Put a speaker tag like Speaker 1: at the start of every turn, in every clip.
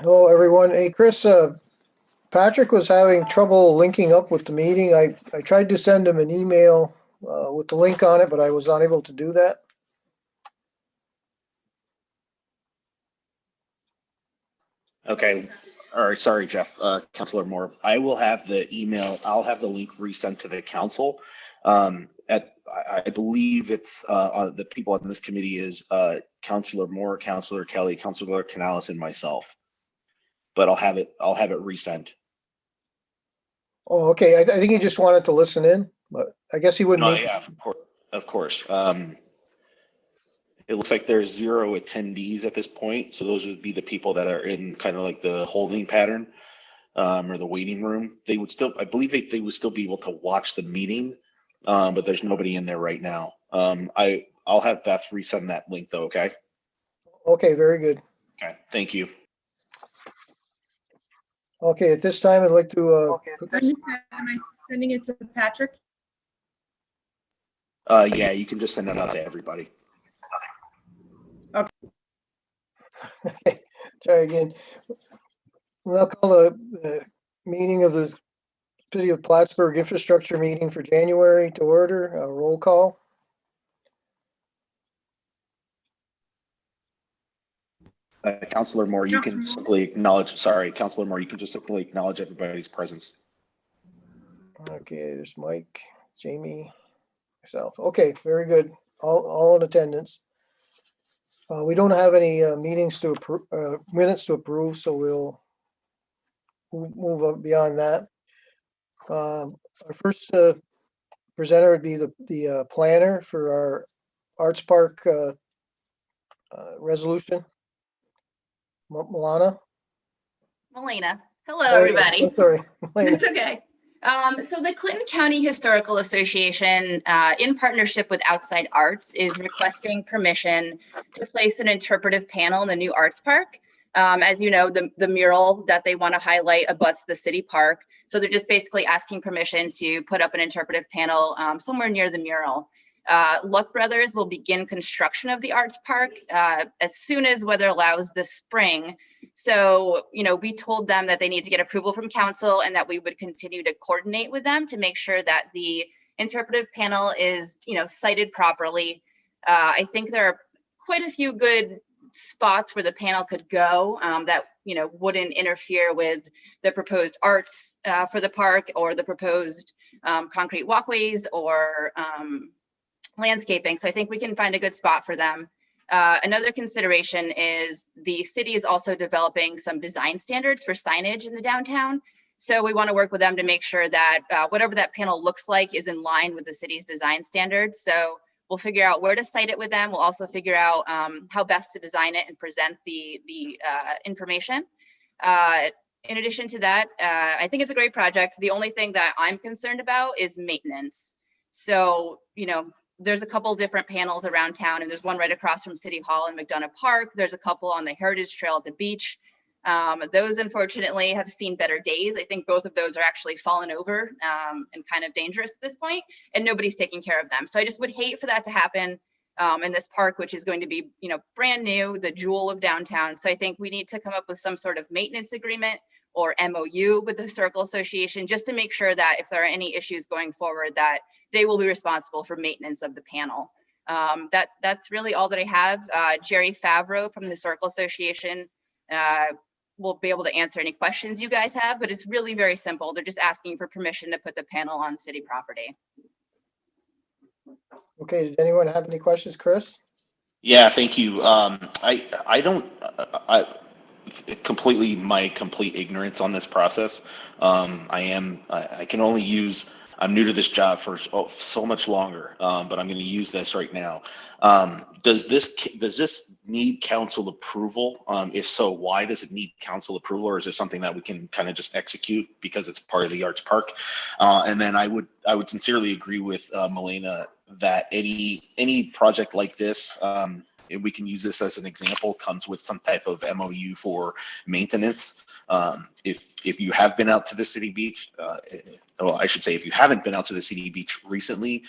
Speaker 1: Hello, everyone. Hey, Chris, Patrick was having trouble linking up with the meeting. I tried to send him an email with the link on it, but I was unable to do that.
Speaker 2: Okay. All right. Sorry, Jeff. Councilor Moore. I will have the email. I'll have the link resent to the council. I believe it's the people on this committee is Councilor Moore, Councilor Kelly, Councilor Canales, and myself. But I'll have it resent.
Speaker 1: Oh, okay. I think he just wanted to listen in, but I guess he wouldn't
Speaker 2: No,
Speaker 1: need.
Speaker 2: yeah, of course. It looks like there's 0 attendees at this point, so those would be the people that are in kind of like the holding pattern. Or the waiting room. They would still, I believe they would still be able to watch the meeting, but there's nobody in there right now. I'll have Beth resend that link though. Okay.
Speaker 1: Okay, very good.
Speaker 2: Okay. Thank you.
Speaker 1: Okay, at this time, I'd like to.
Speaker 3: Am I sending it to Patrick?
Speaker 2: Yeah, you can just send it out to everybody.
Speaker 1: Okay. Try again. We'll call the meeting of the City of Plattsburgh Infrastructure Meeting for January to order. Roll call.
Speaker 2: Councilor Moore, you can simply acknowledge. Sorry, Councilor Moore, you can just simply acknowledge everybody's presence.
Speaker 1: Okay, there's Mike, Jamie, myself. Okay, very good. All in attendance. We don't have any meetings to approve, minutes to approve, so we'll move on beyond that. Our first presenter would be the planner for our Arts Park resolution. Milana?
Speaker 4: Melina. Hello, everybody.
Speaker 1: Oh, sorry.
Speaker 4: It's okay. So the Clinton County Historical Association, in partnership with Outside Arts, is requesting permission to place an interpretive panel in the new Arts Park. As you know, the mural that they want to highlight abuts the city park. So they're just basically asking permission to put up an interpretive panel somewhere near the mural. Luck Brothers will begin construction of the Arts Park as soon as weather allows this spring. So, we told them that they need to get approval from council and that we would continue to coordinate with them to make sure that the interpretive panel is, sited properly. I think there are quite a few good spots where the panel could go that, wouldn't interfere with the proposed arts for the park or the proposed concrete walkways or landscaping. So I think we can find a good spot for them. Another consideration is the city is also developing some design standards for signage in the downtown. So we want to work with them to make sure that whatever that panel looks like is in line with the city's design standards. So we'll figure out where to site it with them. We'll also figure out how best to design it and present the information. In addition to that, I think it's a great project. The only thing that I'm concerned about is maintenance. So, there's a couple different panels around town, and there's one right across from City Hall in McDonough Park. There's a couple on the Heritage Trail at the beach. Those unfortunately have seen better days. I think both of those are actually fallen over and kind of dangerous at this point, and nobody's taking care of them. So I just would hate for that to happen in this park, which is going to be, brand new, the jewel of downtown. So I think we need to come up with some sort of maintenance agreement or MOU with the Historical Association, just to make sure that if there are any issues going forward, that they will be responsible for maintenance of the panel. That's really all that I have. Jerry Favreau from the Historical Association will be able to answer any questions you guys have, but it's really very simple. They're just asking for permission to put the panel on city property.
Speaker 1: Okay, did anyone have any questions, Chris?
Speaker 2: Yeah, thank you. Completely my complete ignorance on this process. I can only use, I'm new to this job for so much longer, but I'm going to use this right now. Does this need council approval? If so, why does it need council approval, or is it something that we can kind of just execute because it's part of the Arts Park? And then I would sincerely agree with Melina that any project like this, we can use this as an example, comes with some type of MOU for maintenance. If you have been out to the city beach, well, I should say, if you haven't been out to the city beach recently,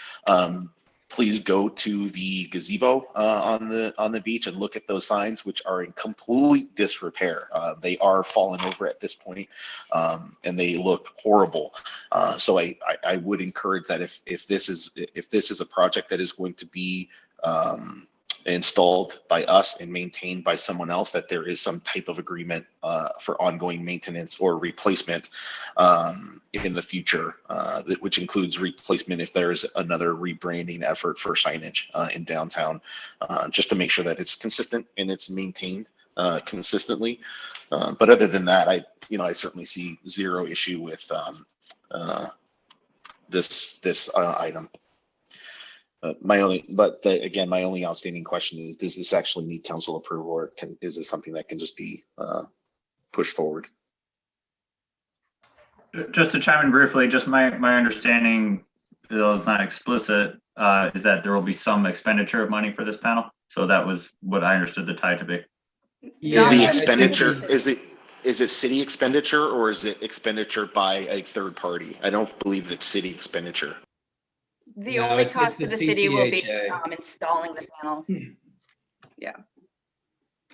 Speaker 2: please go to the gazebo on the beach and look at those signs, which are in complete disrepair. They are fallen over at this point, and they look horrible. So I would encourage that if this is a project that is going to be installed by us and maintained by someone else, that there is some type of agreement for ongoing maintenance or replacement in the future, which includes replacement if there's another rebranding effort for signage in downtown, just to make sure that it's consistent and it's maintained consistently. But other than that, I certainly see zero issue with this item. My only outstanding question is, does this actually need council approval, or is it something that can just be pushed forward?
Speaker 5: Just to chime in briefly, just my understanding, though it's not explicit, is that there will be some expenditure of money for this panel. So that was what I understood the tie to be.
Speaker 2: Is the expenditure, is it city expenditure, or is it expenditure by a third party? I don't believe it's city expenditure.
Speaker 4: The
Speaker 6: No,
Speaker 4: only
Speaker 6: it's
Speaker 4: cost
Speaker 6: the
Speaker 4: to the city will be
Speaker 6: CCHA.
Speaker 4: installing the panel. Yeah.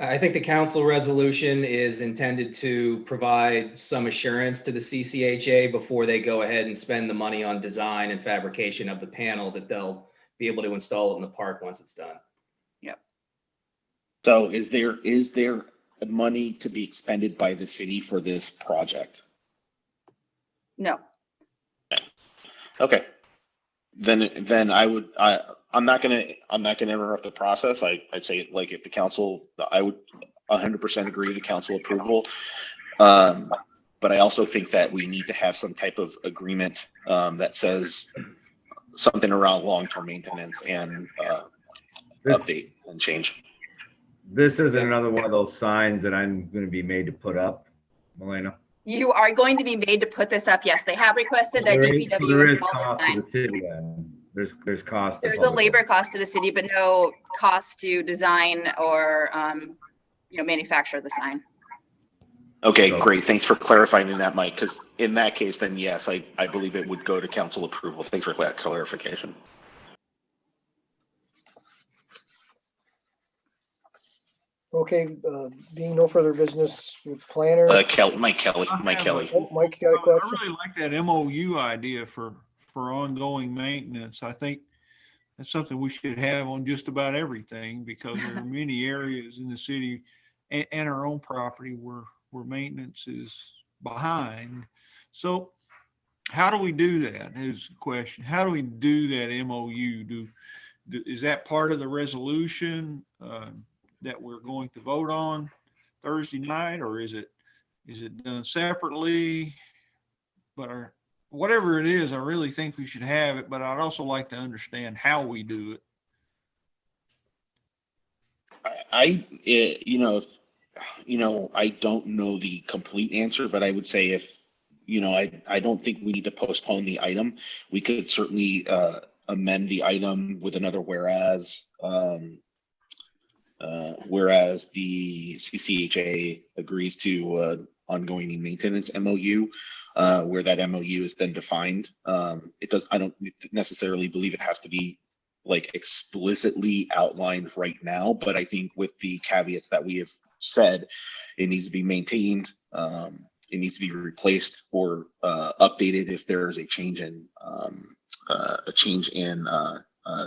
Speaker 6: I think the council resolution is intended to provide some assurance to the CCHA before they go ahead and spend the money on design and fabrication of the panel, that they'll be able to install it in the park once it's done.
Speaker 4: Yep.
Speaker 2: So is there money to be expended by the city for this project?
Speaker 4: No.
Speaker 2: Okay. Then I'm not gonna interrupt the process. I'd say, like, if the council, I would 100% agree to council approval. But I also think that we need to have some type of agreement that says something around long-term maintenance and update and change.
Speaker 7: This isn't another one of those signs that I'm going to be made to put up, Melena.
Speaker 4: You are going to be made to put this up. Yes, they have requested that DPW install the sign.
Speaker 7: There's cost.
Speaker 4: There's a labor cost to the city, but no cost to design or manufacture the sign.
Speaker 2: Okay, great. Thanks for clarifying that, Mike, because in that case, then yes, I believe it would go to council approval. Thanks for that clarification.
Speaker 1: Okay, being no further business with planner.
Speaker 2: Mike Kelly.
Speaker 1: Oh, Mike, you got a
Speaker 8: I
Speaker 1: question?
Speaker 8: really like that MOU idea for ongoing maintenance. I think that's something we should have on just about everything, because there are many areas in the city and our own property where maintenance is behind. So how do we do that is the question. How do we do that MOU? Is that part of the resolution that we're going to vote on Thursday night, or is it done separately? But whatever it is, I really think we should have it, but I'd also like to understand how we do it.
Speaker 2: I don't know the complete answer, but I would say I don't think we need to postpone the item. We could certainly amend the item with another whereas the CCHA agrees to ongoing maintenance MOU, where that MOU is then defined. I don't necessarily believe it has to be like explicitly outlined right now, but I think with the caveats that we have said, it needs to be maintained. It needs to be replaced or updated if there is a change in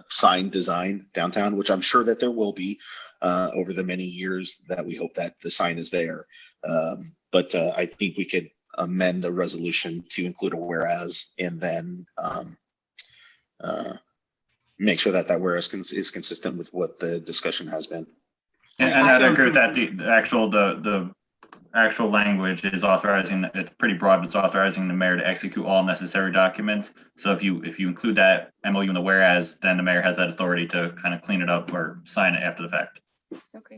Speaker 2: sign design downtown, which I'm sure that there will be over the many years that we hope that the sign is there. But I think we could amend the resolution to include a whereas, and then make sure that whereas is consistent with what the discussion has been.
Speaker 5: And I agree with that. The actual language is authorizing, it's pretty broad, but it's authorizing the mayor to execute all necessary documents. So if you include that MOU in the whereas, then the mayor has that authority to kind of clean it up or sign it after the fact.
Speaker 4: Okay.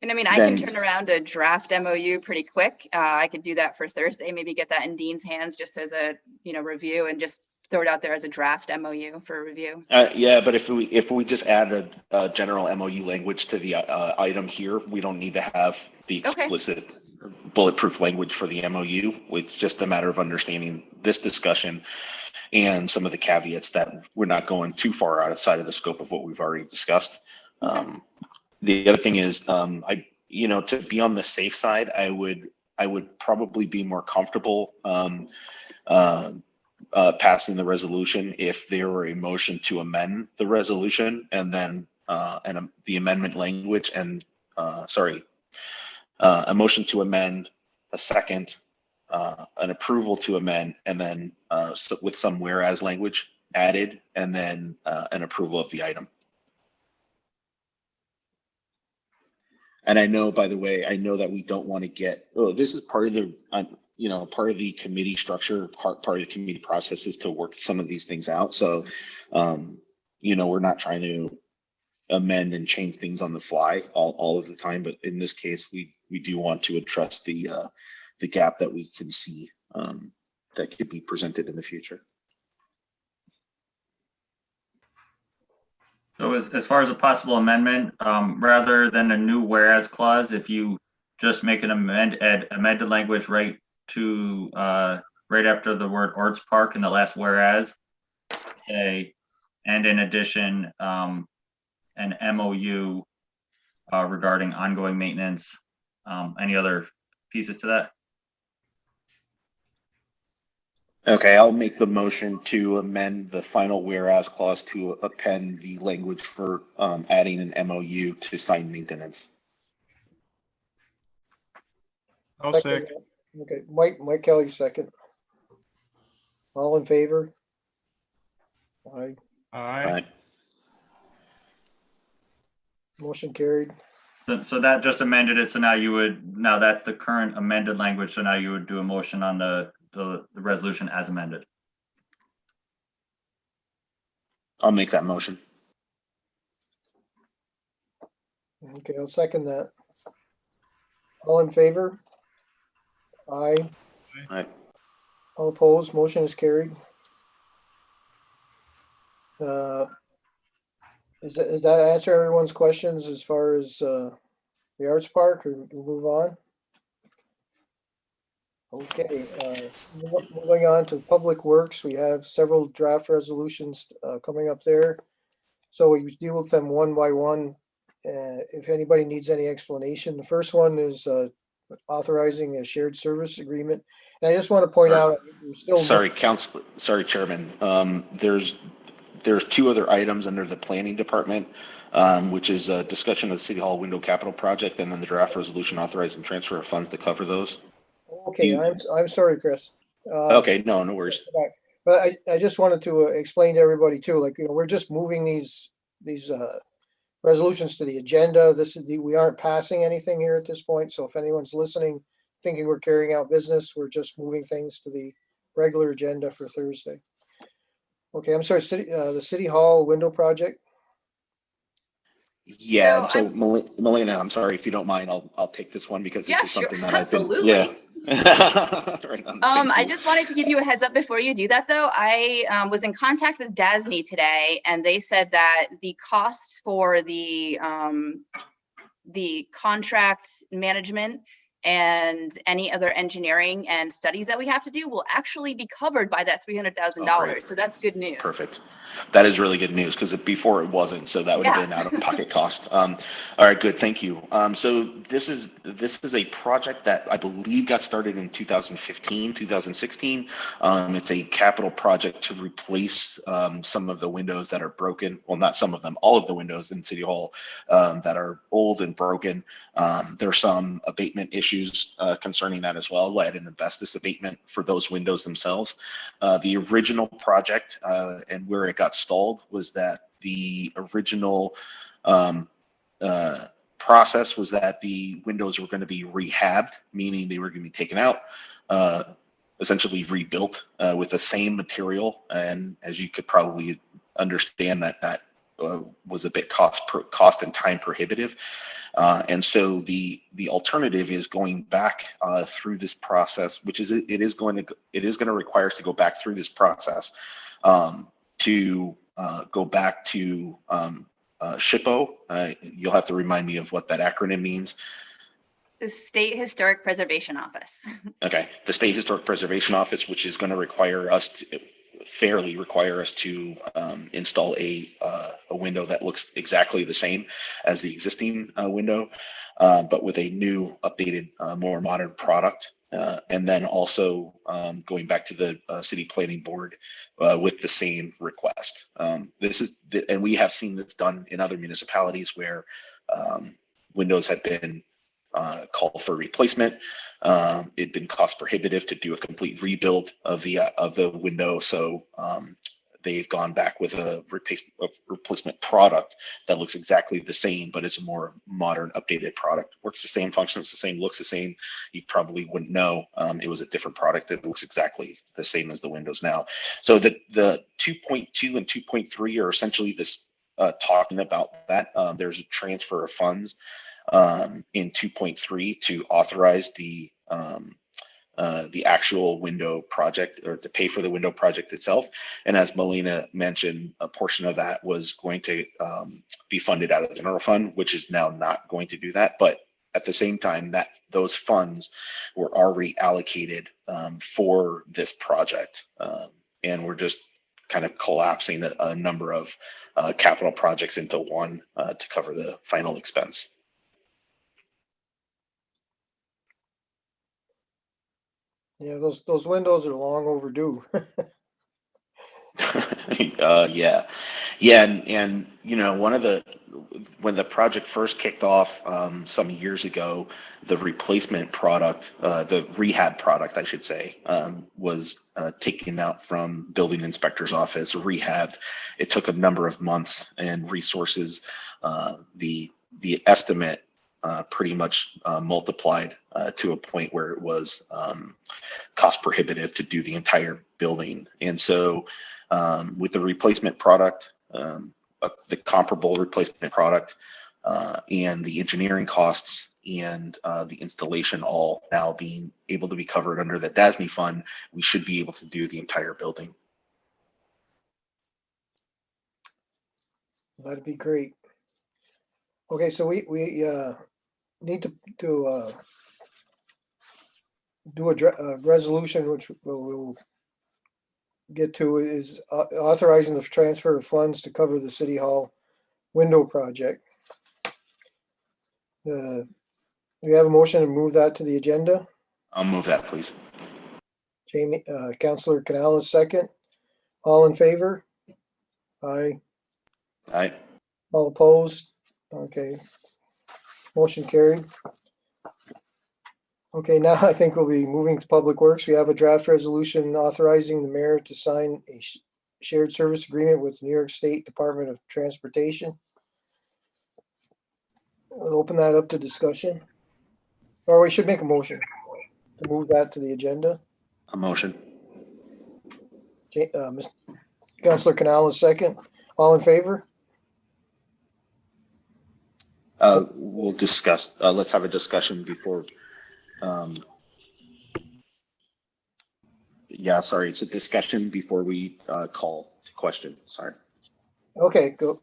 Speaker 4: And I mean, I can turn around a draft MOU pretty quick. I could do that for Thursday, maybe get that in Dean's hands just as a, review, and just throw it out there as a draft MOU for review.
Speaker 2: Yeah, but if we just add a general MOU language to the item here, we don't need to have the explicit bulletproof language for the MOU. It's just a matter of understanding this discussion and some of the caveats that we're not going too far outside of the scope of what we've already discussed. The other thing is, to be on the safe side, I would probably be more comfortable passing the resolution if there were a motion to amend the resolution and then the amendment language and a motion to amend, a second, an approval to amend, and then with some whereas language added, and then an approval of the item. And I know, by the way, that we don't want to get, this is part of the, part of the committee structure, part of the committee process is to work some of these things out. So, we're not trying to amend and change things on the fly all of the time. But in this case, we do want to address the gap that we can see that could be presented in the future.
Speaker 5: So as far as a possible amendment, rather than a new whereas clause, if you just make an amended language right after the word arts park in the last whereas, and in addition, an MOU regarding ongoing maintenance. Any other pieces to that?
Speaker 2: Okay, I'll make the motion to amend the final whereas clause to append the language for adding an MOU to sign maintenance.
Speaker 8: I'll second.
Speaker 1: Okay, Mike Kelly, second. All in favor? Aye.
Speaker 8: Aye.
Speaker 1: Motion carried.
Speaker 5: So that just amended it. So now that's the current amended language. So now you would do a motion on the resolution as amended.
Speaker 2: I'll make that motion.
Speaker 1: Okay, I'll second that. All in favor? Aye.
Speaker 2: Aye.
Speaker 1: All opposed, motion is carried. Does that answer everyone's questions as far as the arts park, or do we move on? Okay, moving on to public works, we have several draft resolutions coming up there. So we deal with them one by one. If anybody needs any explanation, the first one is authorizing a shared service agreement. And I just want to point out,
Speaker 2: Sorry, Chairman. There's two other items under the planning department, which is a discussion of the City Hall window capital project, and then the draft resolution authorizing transfer of funds to cover those.
Speaker 1: Okay, I'm sorry, Chris.
Speaker 2: Okay, no worries.
Speaker 1: But I just wanted to explain to everybody too, we're just moving these resolutions to the agenda. We aren't passing anything here at this point. So if anyone's listening, thinking we're carrying out business, we're just moving things to the regular agenda for Thursday. Okay, I'm sorry, the City Hall window project.
Speaker 2: Yeah, so Melina, I'm sorry, if you don't mind, I'll take this one because this is something that
Speaker 4: absolutely.
Speaker 2: I've been, right on,
Speaker 4: I just wanted to give you a heads up before you do that though. I was in contact with DASNY today, and they said that the cost for the contract management and any other engineering and studies that we have to do will actually be covered by that $300,000. So that's good news.
Speaker 2: Perfect. That is really good news because before it wasn't, so that would have been out of pocket cost. All right, good, thank you. So this is a project that I believe got started in 2015, 2016. It's a capital project to replace some of the windows that are broken. Well, not some of them, all of the windows in City Hall that are old and broken. There are some abatement issues concerning that as well, lead and asbestos abatement for those windows themselves. The original project and where it got stalled was that the original process was that the windows were going to be rehabbed, meaning they were going to be taken out, essentially rebuilt with the same material. And as you could probably understand, that was a bit cost and time prohibitive. And so the alternative is going back through this process, which is it is going to require us to go back through this process to go back to SHPO. You'll have to remind me of what that acronym means.
Speaker 4: The State Historic Preservation Office.
Speaker 2: Okay, the State Historic Preservation Office, which is going to require us to install a window that looks exactly the same as the existing window, but with a new, updated, more modern product. And then also going back to the city planning board with the same request. And we have seen this done in other municipalities where windows have been called for replacement. It'd been cost prohibitive to do a complete rebuild of the window, so they've gone back with a replacement product that looks exactly the same, but it's a more modern, updated product. Works the same, functions the same, looks the same. You probably wouldn't know it was a different product that looks exactly the same as the windows now. So the 2.2 and 2.3 are essentially this talking about that. There's a transfer of funds in 2.3 to authorize the actual window project, or to pay for the window project itself. And as Melina mentioned, a portion of that was going to be funded out of the general fund, which is now not going to do that. But at the same time, that those funds were already allocated for this project, and we're just kind of collapsing a number of capital projects into one to cover the final expense.
Speaker 1: Yeah, those windows are long overdue.
Speaker 2: Yeah, and you know, when the project first kicked off some years ago, the replacement product, the rehab product, I should say, was taken out from building inspector's office, rehabbed. It took a number of months and resources. The estimate pretty much multiplied to a point where it was cost prohibitive to do the entire building. And so with the replacement product, the comparable replacement product, and the engineering costs and the installation all now being able to be covered under the DASNY fund, we should be able to do the entire building.
Speaker 1: That'd be great. Okay, so we need to do a resolution, which we'll get to, is authorizing the transfer of funds to cover the City Hall window project. Do we have a motion to move that to the agenda?
Speaker 2: I'll move that, please.
Speaker 1: Jamie, Councillor Canales, second. All in favor? Aye.
Speaker 2: Aye.
Speaker 1: All opposed? Okay. Motion carried. Okay, now I think we'll be moving to Public Works. We have a draft resolution authorizing the mayor to sign a shared service agreement with New York State Department of Transportation. We'll open that up to discussion. Or we should make a motion to move that to the agenda.
Speaker 2: A motion.
Speaker 1: Councillor Canales, second. All in favor?
Speaker 2: We'll discuss, let's have a discussion before. Yeah, sorry, it's a discussion before we call to question. Sorry.
Speaker 1: Okay, go.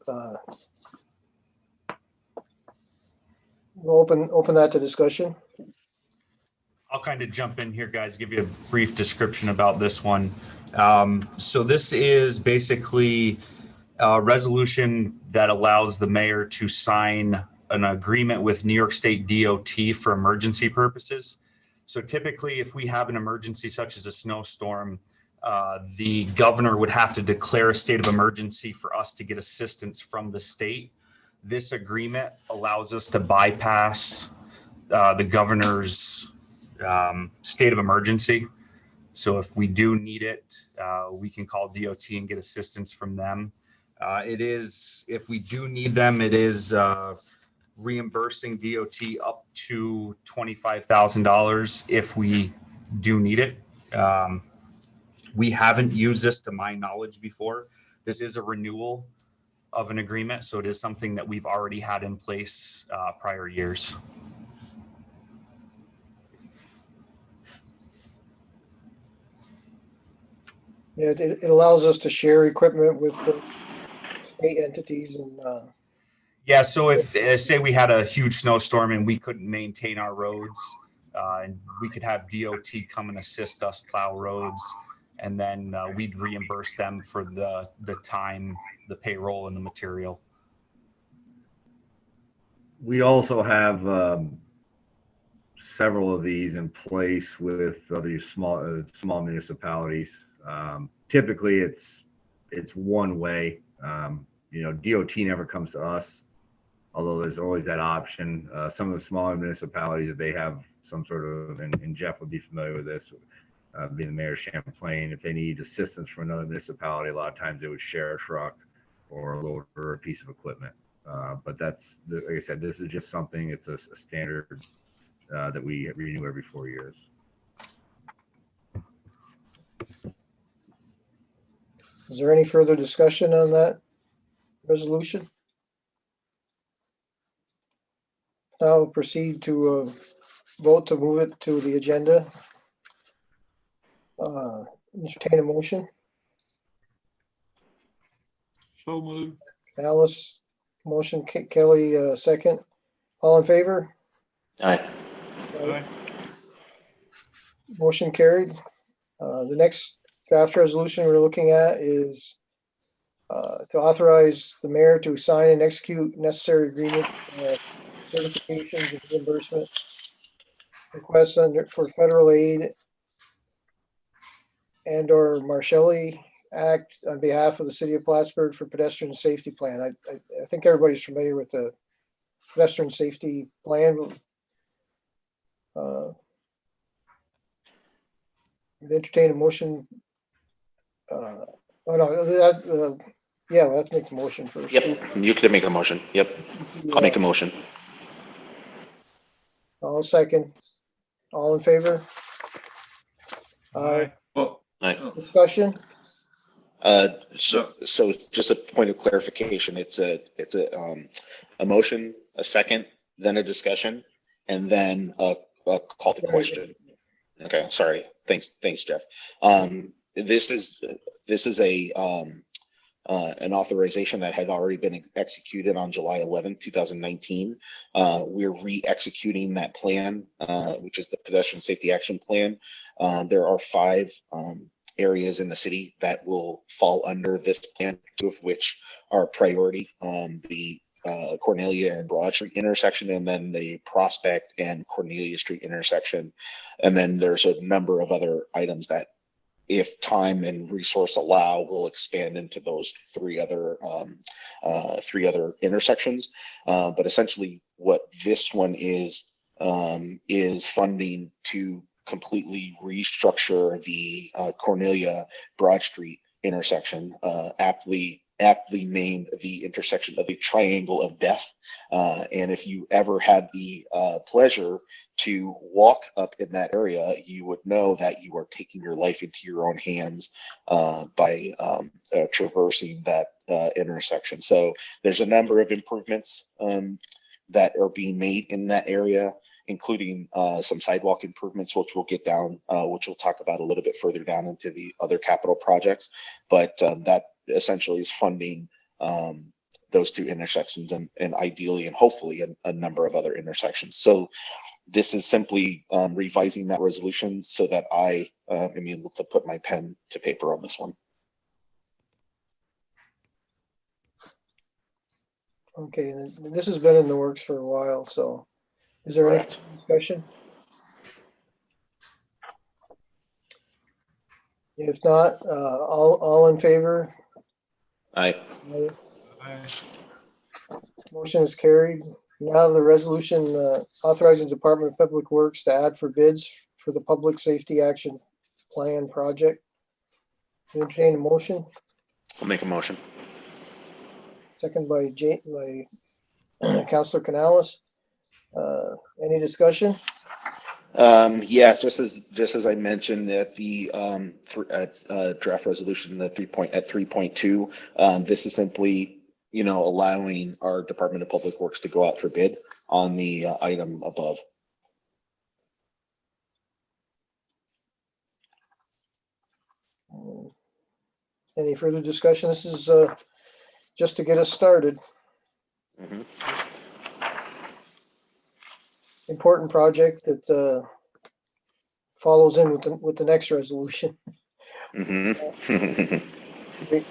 Speaker 1: We'll open that to discussion.
Speaker 9: I'll kind of jump in here, guys, give you a brief description about this one. So this is basically a resolution that allows the mayor to sign an agreement with New York State DOT for emergency purposes. So typically, if we have an emergency such as a snowstorm, the governor would have to declare a state of emergency for us to get assistance from the state. This agreement allows us to bypass the governor's state of emergency. So if we do need it, we can call DOT and get assistance from them. It is, if we do need them, it is reimbursing DOT up to $25,000 if we do need it. We haven't used this to my knowledge before. This is a renewal of an agreement, so it is something that we've already had in place prior years.
Speaker 1: Yeah, it allows us to share equipment with the state entities and
Speaker 9: Yeah, so if, say we had a huge snowstorm and we couldn't maintain our roads, and we could have DOT come and assist us plow roads, and then we'd reimburse them for the time, the payroll, and the material.
Speaker 7: We also have several of these in place with other small municipalities. Typically, it's one way. DOT never comes to us, although there's always that option. Some of the smaller municipalities, they have some sort of, and Jeff would be familiar with this, being the mayor of Champlain, if they need assistance from another municipality, a lot of times they would share a truck or a loader or a piece of equipment. But that's, like I said, this is just something, it's a standard that we renew every 4 years.
Speaker 1: Is there any further discussion on that resolution? Now we'll proceed to vote to move it to the agenda. Entertain a motion.
Speaker 8: So moved.
Speaker 1: Alice, motion, Kelly, second. All in favor?
Speaker 2: Aye.
Speaker 8: Aye.
Speaker 1: Motion carried. The next draft resolution we're looking at is to authorize the mayor to sign and execute necessary agreement, certifications and reimbursement requests for federal aid and or Marshalli Act on behalf of the city of Plattsburgh for pedestrian safety plan. I think everybody's familiar with the pedestrian safety plan. Entertain a motion. Yeah, let's make the motion first.
Speaker 2: Yep, you could make a motion. Yep, I'll make a motion.
Speaker 1: All second. All in favor?
Speaker 8: Aye.
Speaker 2: Aye.
Speaker 1: Discussion?
Speaker 2: So just a point of clarification, it's a motion, a second, then a discussion, and then a call to question. Okay, sorry. Thanks, Jeff. This is an authorization that had already been executed on July 11th, 2019. We're re-executing that plan, which is the Pedestrian Safety Action Plan. There are 5 areas in the city that will fall under this plan, 2 of which are priority, the Cornelia and Broad Street intersection, and then the Prospect and Cornelia Street intersection. And then there's a number of other items that, if time and resource allow, will expand into those 3 other intersections. But essentially what this one is funding to completely restructure the Cornelia Broad Street intersection, aptly named the intersection of the Triangle of Death. And if you ever had the pleasure to walk up in that area, you would know that you are taking your life into your own hands by traversing that intersection. So there's a number of improvements that are being made in that area, including some sidewalk improvements, which we'll get down, which we'll talk about a little bit further down into the other capital projects. But that essentially is funding those 2 intersections and ideally and hopefully a number of other intersections. So this is simply revising that resolution so that I am able to put my pen to paper on this one.
Speaker 1: Okay, this has been in the works for a while, so is there any discussion? If not, all in favor?
Speaker 2: Aye.
Speaker 1: Motion is carried. Now the resolution authorizing Department of Public Works to add for bids for the Public Safety Action Plan project. Entertain a motion.
Speaker 2: I'll make a motion.
Speaker 1: Second by Councilor Canales. Any discussion?
Speaker 2: Yeah, just as I mentioned at the draft resolution at 3.2, this is simply, allowing our Department of Public Works to go out for bid on the item above.
Speaker 1: Any further discussion? This is just to get us started. Important project that follows in with the next resolution. Okay,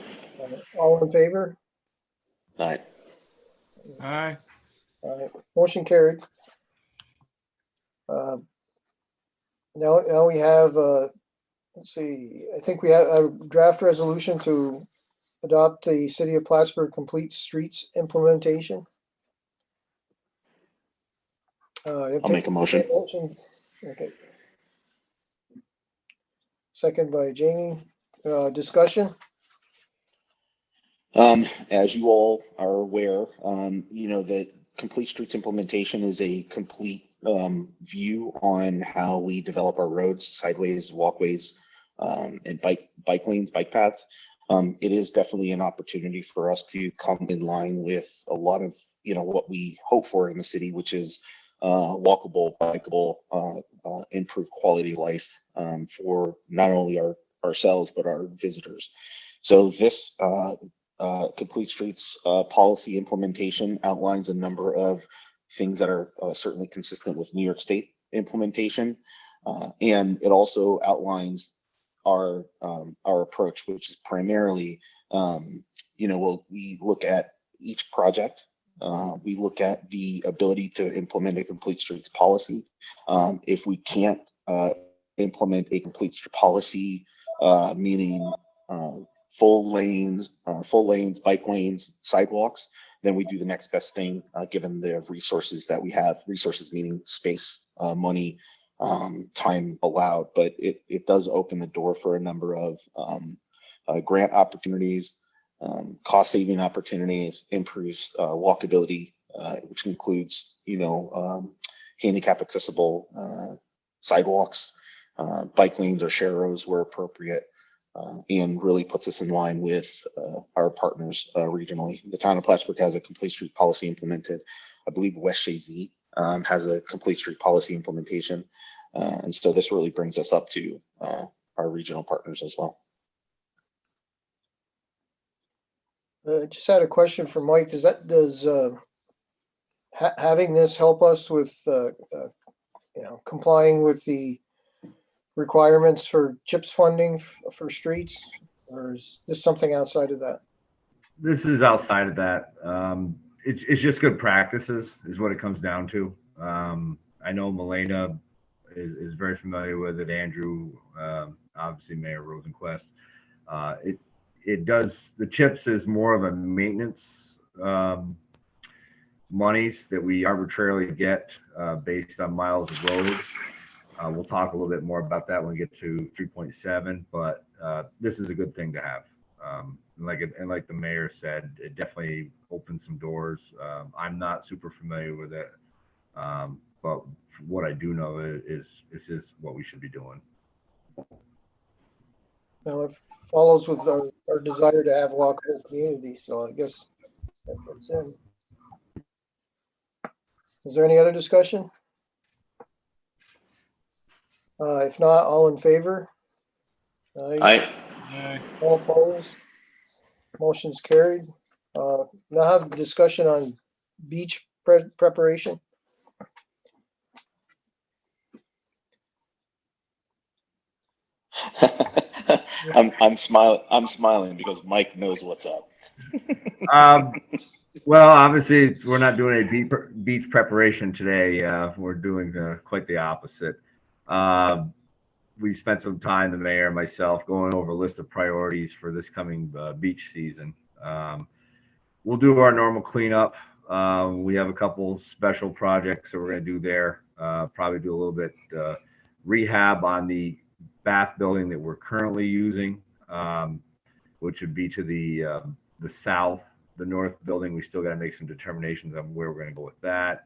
Speaker 1: all in favor?
Speaker 2: All right.
Speaker 8: Aye.
Speaker 1: Motion carried. Now we have, let's see, I think we have a draft resolution to adopt the City of Plattsburgh Complete Streets implementation.
Speaker 2: I'll make a motion.
Speaker 1: Okay. Second by Jamie. Discussion?
Speaker 2: As you all are aware, that Complete Streets implementation is a complete view on how we develop our roads, sideways, walkways, and bike lanes, bike paths. It is definitely an opportunity for us to come in line with a lot of what we hope for in the city, which is walkable, bikeable, improved quality of life for not only ourselves but our visitors. So this Complete Streets policy implementation outlines a number of things that are certainly consistent with New York State implementation, and it also outlines our approach, which is primarily, we look at each project. We look at the ability to implement a Complete Streets policy. If we can't implement a Complete Streets policy, meaning full lanes, bike lanes, sidewalks, then we do the next best thing, given the resources that we have, resources meaning space, money, time allowed. But it does open the door for a number of grant opportunities, cost saving opportunities, improves walkability, which includes, handicap accessible sidewalks, bike lanes or share roads where appropriate. And really puts us in line with our partners regionally. The town of Plattsburgh has a Complete Street policy implemented. I believe West Shazy has a Complete Street policy implementation. And so this really brings us up to our regional partners as well.
Speaker 1: Just had a question for Mike. Does having this help us with complying with the requirements for CHIPS funding for streets, or is this something outside of that?
Speaker 7: This is outside of that. It's just good practices is what it comes down to. I know Milena is very familiar with it. Andrew, obviously Mayor Rosenquist. It does, the CHIPS is more of a maintenance monies that we arbitrarily get based on miles of road. We'll talk a little bit more about that when we get to 3.7, but this is a good thing to have. Like the mayor said, it definitely opens some doors. I'm not super familiar with it, but what I do know is this is what we should be doing.
Speaker 1: Well, it follows with our desire to have walkable communities, so I guess that fits in. Is there any other discussion? If not, all in favor?
Speaker 2: Aye.
Speaker 1: All opposed? Motion's carried. Now have a discussion on beach preparation.
Speaker 2: I'm smiling because Mike knows what's up.
Speaker 7: Well, obviously we're not doing a beach preparation today. We're doing quite the opposite. We spent some time, the mayor and myself, going over a list of priorities for this coming beach season. We'll do our normal cleanup. We have a couple special projects that we're going to do there. Probably do a little bit rehab on the bath building that we're currently using, which would be to the south. The north building, we still got to make some determinations on where we're going to go with that.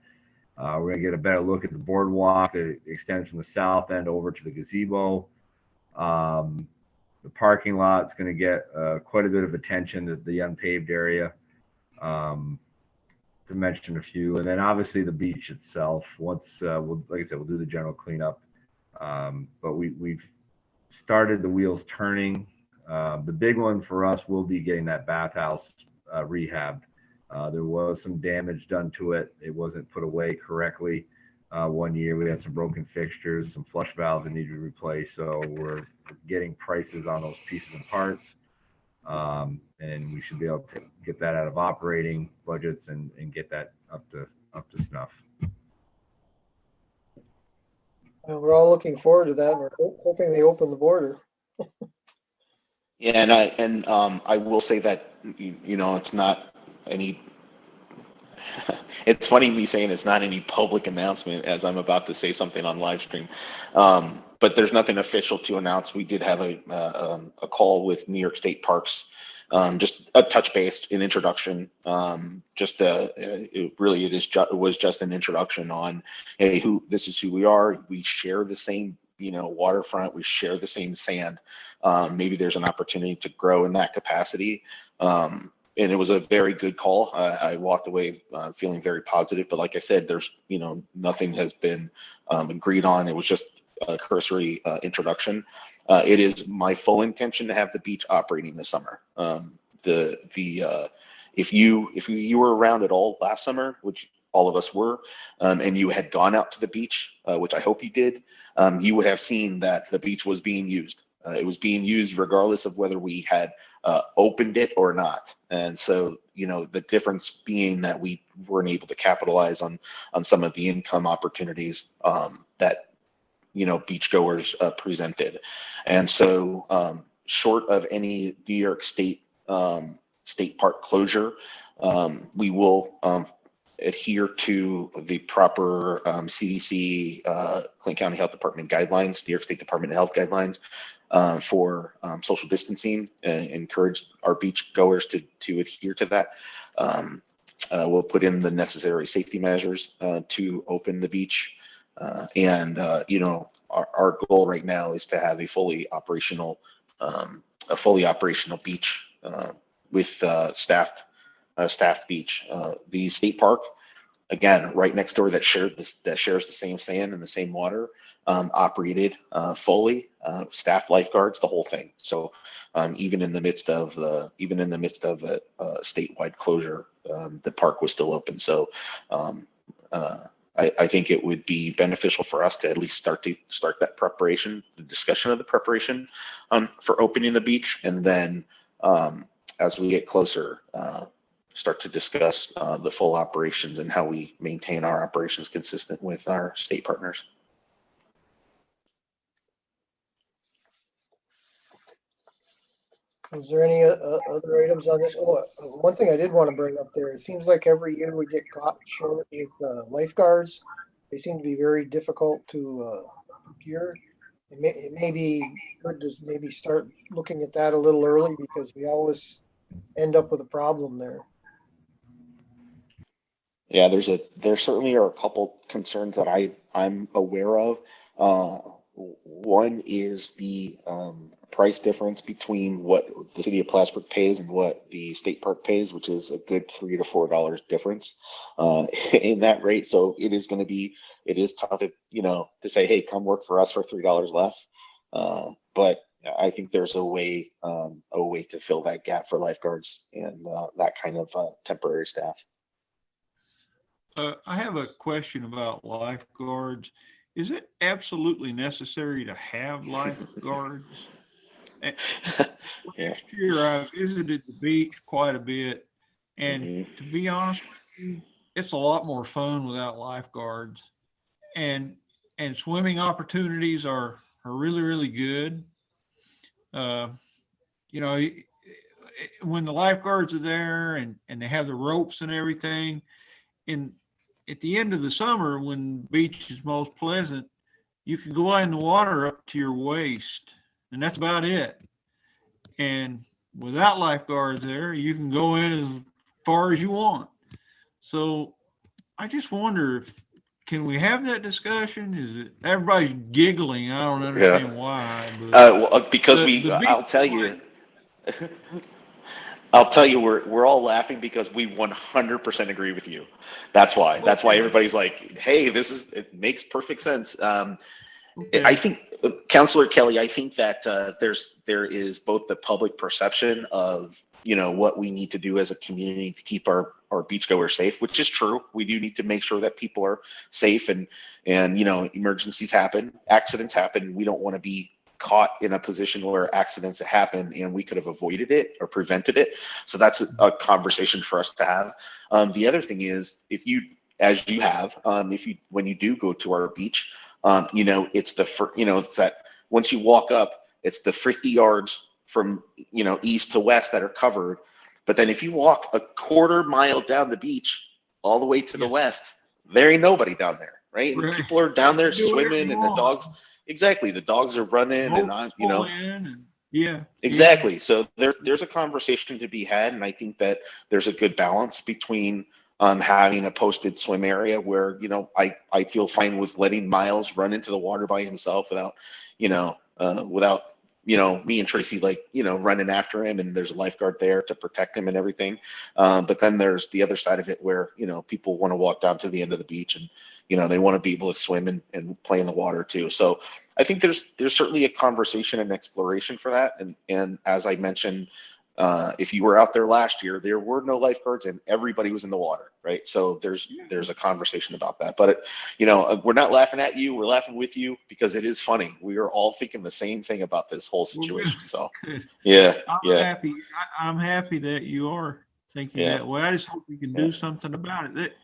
Speaker 7: We're going to get a better look at the boardwalk that extends from the south end over to the gazebo. The parking lot is going to get quite a bit of attention to the unpaved area, to mention a few. And then obviously the beach itself, once, like I said, we'll do the general cleanup. But we've started the wheels turning. The big one for us will be getting that bathhouse rehabbed There was some damage done to it. It wasn't put away correctly. One year we had some broken fixtures, some flush valves that needed to be replaced. So we're getting prices on those pieces and parts. And we should be able to get that out of operating budgets and get that up to snuff.
Speaker 1: Well, we're all looking forward to that. We're hoping they open the border.
Speaker 2: Yeah, and I will say that it's not any. It's funny me saying it's not any public announcement as I'm about to say something on live stream, but there's nothing official to announce. We did have a call with New York State Parks, just a touch base, an introduction. It was just an introduction on, hey, this is who we are. We share the same waterfront. We share the same sand. Maybe there's an opportunity to grow in that capacity. And it was a very good call. I walked away feeling very positive, but like I said, there's, nothing has been agreed on. It was just a cursory introduction. It is my full intention to have the beach operating this summer. If you were around at all last summer, which all of us were, and you had gone out to the beach, which I hope you did, you would have seen that the beach was being used. It was being used regardless of whether we had opened it or not. And so, the difference being that we weren't able to capitalize on some of the income opportunities that, beachgoers presented. And so, short of any New York State park closure, we will adhere to the proper CDC, Clinton County Health Department guidelines, New York State Department of Health guidelines for social distancing, and encourage our beach goers to adhere to that. We'll put in the necessary safety measures to open the beach. And our goal right now is to have a fully operational beach with staffed beach. The state park, again, right next door, that shares the same sand and the same water, operated fully, staffed lifeguards, the whole thing. So even in the midst of a statewide closure, the park was still open. So I think it would be beneficial for us to at least start that preparation, the discussion of the preparation for opening the beach, and then as we get closer, start to discuss the full operations and how we maintain our operations consistent with our state partners.
Speaker 1: Is there any other items on this? Oh, one thing I did want to bring up there, it seems like every year we get caught short with lifeguards. They seem to be very difficult to procure. It may be good to maybe start looking at that a little early, because we always end up with a problem there.
Speaker 2: Yeah, there certainly are a couple concerns that I'm aware of. One is the price difference between what the city of Plattsburgh pays and what the state park pays, which is a good $3 to $4 difference in that rate. So it is tough to say, hey, come work for us for $3 less. But I think there's a way to fill that gap for lifeguards and that kind of temporary staff.
Speaker 8: I have a question about lifeguards. Is it absolutely necessary to have lifeguards? Last year, I visited the beach quite a bit, and to be honest with you, it's a lot more fun without lifeguards. And swimming opportunities are really, really good. When the lifeguards are there and they have the ropes and everything, at the end of the summer, when the beach is most pleasant, you can go in the water up to your waist, and that's about it. And without lifeguards there, you can go in as far as you want. So I just wonder, can we have that discussion? Is it everybody's giggling? I don't understand why. But
Speaker 2: because I'll tell you, we're all laughing because we 100% agree with you. That's why everybody's like, hey, it makes perfect sense. I think, Councilor Kelly, I think that there is both the public perception of, what we need to do as a community to keep our beachgoers safe, which is true. We do need to make sure that people are safe, and emergencies happen, accidents happen. We don't want to be caught in a position where accidents happen and we could have avoided it or prevented it. So that's a conversation for us to have. The other thing is, when you do go to our beach, it's that once you walk up, it's the 50 yards from, east to west that are covered. But then if you walk a quarter mile down the beach, all the way to the west, there ain't nobody down there, right? And people are down there swimming, and the dogs, exactly, the dogs are running,
Speaker 8: yeah,
Speaker 2: exactly. Yeah. So there's a conversation to be had, and I think that there's a good balance between having a posted swim area where, I feel fine with letting Miles run into the water by himself without me and Tracy, running after him, and there's a lifeguard there to protect him and everything. But then there's the other side of it where, people want to walk down to the end of the beach, and, they want to be able to swim and play in the water too. So I think there's certainly a conversation and exploration for that. And as I mentioned, if you were out there last year, there were no lifeguards and everybody was in the water, right? So there's a conversation about that. But we're not laughing at you, we're laughing with you, because it is funny. We are all thinking the same thing about this whole situation. So yeah,
Speaker 8: I'm happy that you are thinking that way. I just hope we can do something about it.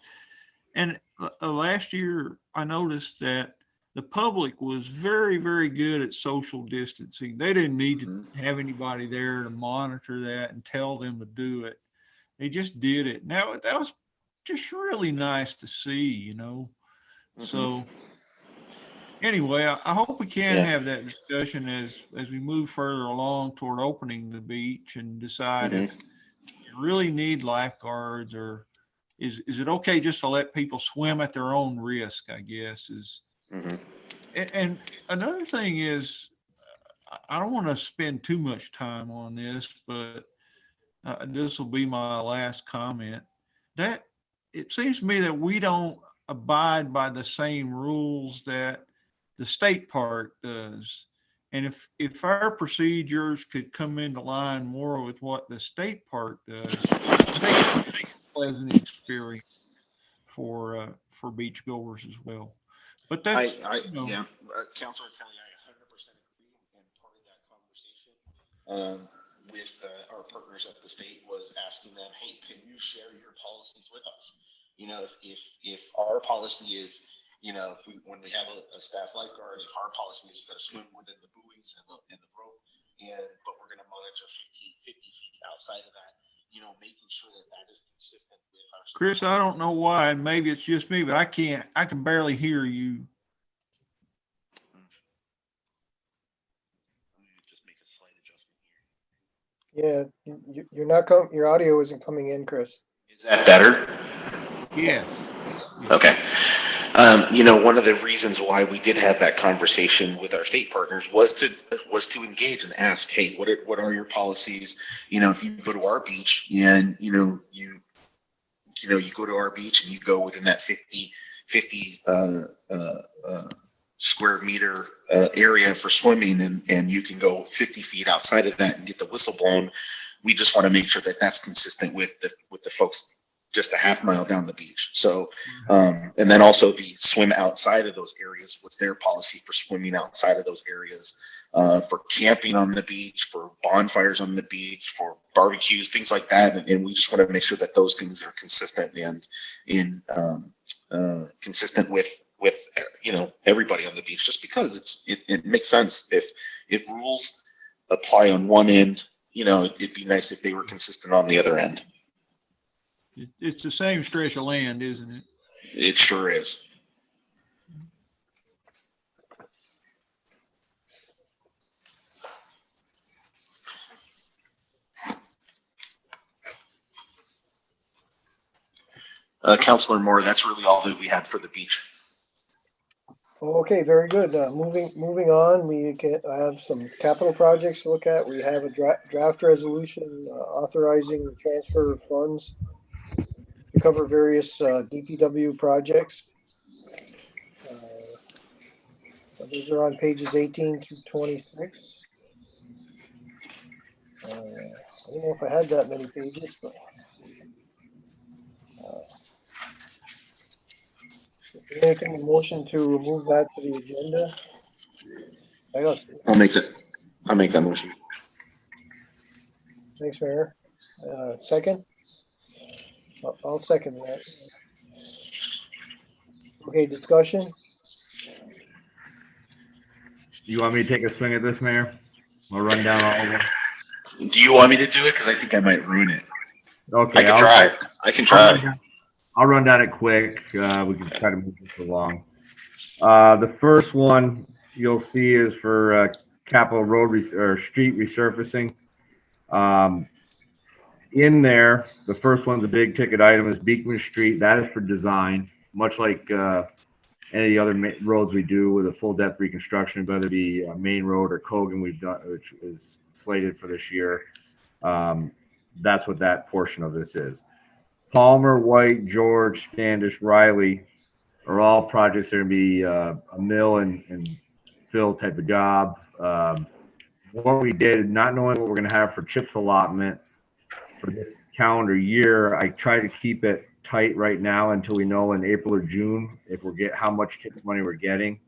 Speaker 8: And last year I noticed that the public was very, very good at social distancing. They didn't need to have anybody there to monitor that and tell them to do it. They just did it. Now, that was just really nice to see, So anyway, I hope we can have that discussion as we move further along toward opening the beach, and decide if you really need lifeguards, or is it okay just to let people swim at their own risk, I guess is. And another thing is, I don't want to spend too much time on this, but this will be my last comment. That it seems to me that we don't abide by the same rules that the state park does. And if our procedures could come into line more with what the state park does, I think it's a pleasant experience for beachgoers as well. But that's,
Speaker 2: Councilor Kelly, I 100% agree. And part of that conversation with our partners at the state was asking them, hey, can you share your policies with us? If our policy is, when we have a staff lifeguard, if our policy is going to swim within the buoys and the rope, but we're going to monitor 50 feet outside of that, making sure that is consistent with our.
Speaker 8: Chris, I don't know why, maybe it's just me, but I can barely hear you.
Speaker 2: Just make a slight adjustment
Speaker 1: here. Yeah, your audio isn't coming in, Chris.
Speaker 2: Is that better?
Speaker 8: Yeah.
Speaker 2: Okay. One of the reasons why we did have that conversation with our state partners was to engage and ask, hey, what are your policies? If you go to our beach and you go to our beach and you go within that 50 square meter area for swimming, and you can go 50 feet outside of that and get the whistle blown. We just want to make sure that that's consistent with the folks just a half mile down the beach. So, and then also the swim outside of those areas. What's their policy for swimming outside of those areas, for camping on the beach, for bonfires on the beach, for barbecues, things like that. And we just want to make sure that those things are consistent and consistent with everybody on the beach, just because it makes sense. If rules apply on one end, it'd be nice if they were consistent on the other end.
Speaker 8: It's the same stretch of land, isn't it?
Speaker 2: It sure is. Councilor Moore, that's really all that we had for the beach.
Speaker 1: Okay, very good. Moving on, I have some capital projects to look at. We have a draft resolution authorizing the transfer of funds to cover various DPW projects. Those are on pages 18 through 26. don't know if I had that many pages, but. Making a motion to remove that to the agenda.
Speaker 2: I'll make that motion.
Speaker 1: Thanks, Mayor. Second? I'll second that. Okay, discussion?
Speaker 7: You want me to take a swing at this, Mayor? I'll run down all of them.
Speaker 2: Do you want me to do it? Because I think I might ruin it.
Speaker 7: Okay,
Speaker 2: I can try.
Speaker 7: I'll run down it quick. We can try to move this along. The first one you'll see is for Capitol Road or street resurfacing. In there, the first one's a big ticket item is Beekman Street. That is for design, much like any of the other roads we do with a full depth reconstruction, whether it be Main Road or Cogan we've done, which is slated for this year. That's what that portion of this is. Palmer, White, George, Standish, Riley are all projects that are going to be a mill and fill type of job. What we did, not knowing what we're going to have for CHIPS allotment for this calendar year, I try to keep it tight right now until we know in April or June if we get how much CHIPS money we're getting.